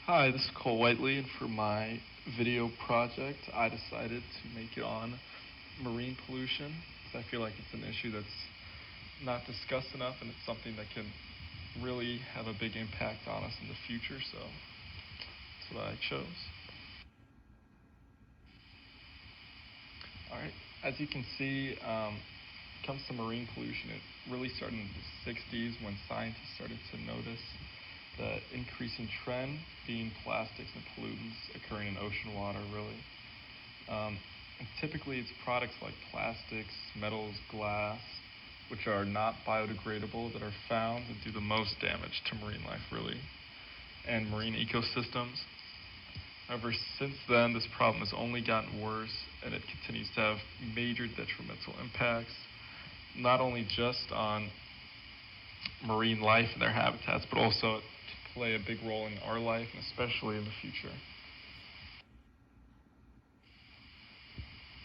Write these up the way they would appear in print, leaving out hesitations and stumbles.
Hi, this is Cole Whiteley, and for my video project, I decided to make it on marine pollution because I feel like it's an issue that's not discussed enough, and it's something that can really have a big impact on us in the future, so that's what I chose. All right, as you can see, it comes to marine pollution, it really started in the 60s when scientists started to notice the increasing trend being plastics and pollutants occurring in ocean water, really. And typically it's products like plastics, metals, glass, which are not biodegradable, that are found and do the most damage to marine life, really, and marine ecosystems. However, since then, this problem has only gotten worse, and it continues to have major detrimental impacts, not only just on marine life and their habitats, but also to play a big role in our life, and especially in the future.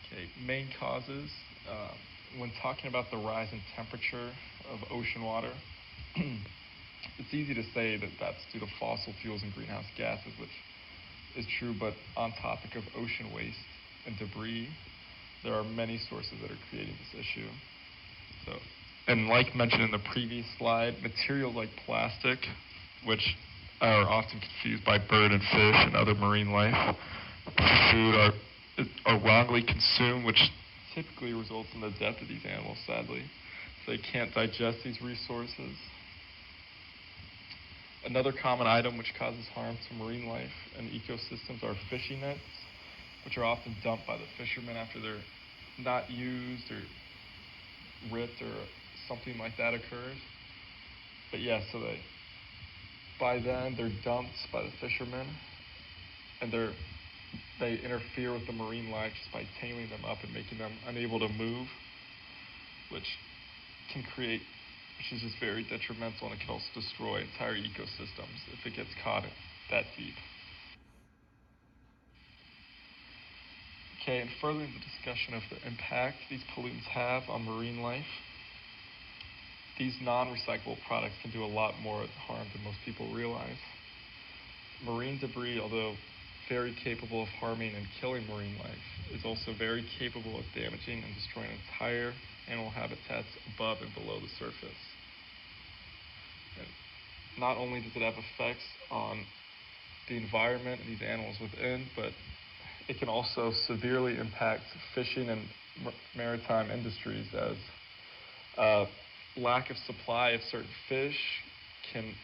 Okay, main causes. When talking about the rise in temperature of ocean water, it's easy to say that that's due to fossil fuels and greenhouse gases, which is true, but on topic of ocean waste and debris, there are many sources that are creating this issue. And like mentioned in the previous slide, materials like plastic, which are often confused by bird and fish and other marine life, food are wrongly consumed, which typically results in the death of these animals, sadly. So they can't digest these resources. Another common item which causes harm to marine life and ecosystems are fishing nets, which are often dumped by the fishermen after they're not used or ripped or something like that occurs. But yeah, so by then they're dumped by the fishermen, and they interfere with the marine life just by tangling them up and making them unable to move, which is just very detrimental, and it can also destroy entire ecosystems if it gets caught that deep. Okay, and furthering the discussion of the impact these pollutants have on marine life, these non-recyclable products can do a lot more harm than most people realize. Marine debris, although very capable of harming and killing marine life, is also very capable of damaging and destroying entire animal habitats above and below the surface. And not only does it have effects on the environment and these animals within, but it can also severely impact fishing and maritime industries, as lack of supply of certain fish can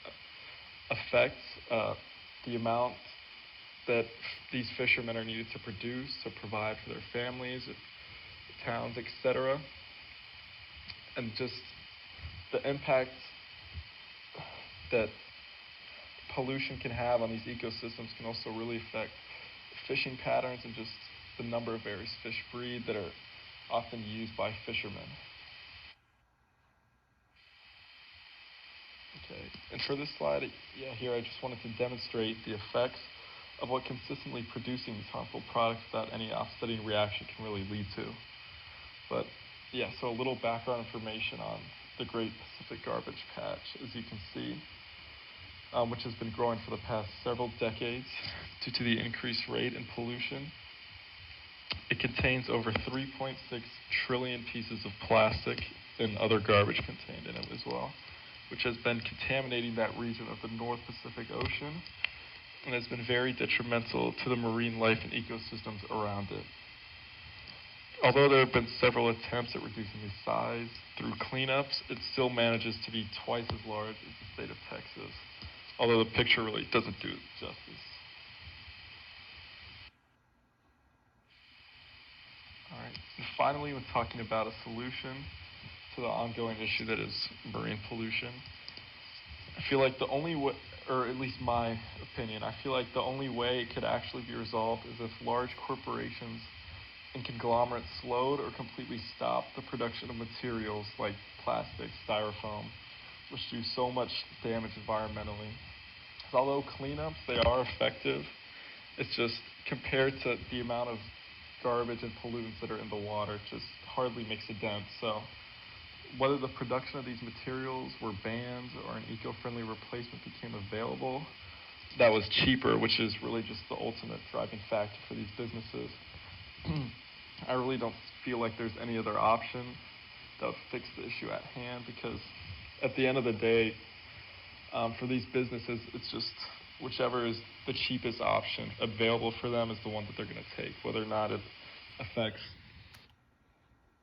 affect the amount that these fishermen are needed to produce to provide for their families, towns, etc. And just the impact that pollution can have on these ecosystems can also really affect fishing patterns and just the number of various fish breed that are often used by fishermen. Okay, and for this slide, here I just wanted to demonstrate the effects of what consistently producing these harmful products without any offsetting reaction can really lead to. But yeah, so a little background information on the Great Pacific Garbage Patch, as you can see, which has been growing for the past several decades due to the increased rate in pollution. It contains over 3.6 trillion pieces of plastic and other garbage contained in it as well, which has been contaminating that region of the North Pacific Ocean and has been very detrimental to the marine life and ecosystems around it. Although there have been several attempts at reducing its size through cleanups, it still manages to be twice as large as the state of Texas, although the picture really doesn't do it justice. All right, and finally, when talking about a solution to the ongoing issue that is marine pollution, I feel like the only way, or at least my opinion, I feel like the only way it could actually be resolved is if large corporations and conglomerates slowed or completely stopped the production of materials like plastic, styrofoam, which do so much damage environmentally. Although cleanups, they are effective, it's just compared to the amount of garbage and pollutants that are in the water, it just hardly makes a dent. So whether the production of these materials were banned or an eco-friendly replacement became available, that was cheaper, which is really just the ultimate driving factor for these businesses. I really don't feel like there's any other option that would fix the issue at hand, because at the end of the day, for these businesses, it's just whichever is the cheapest option available for them is the one that they're going to take, whether or not it affects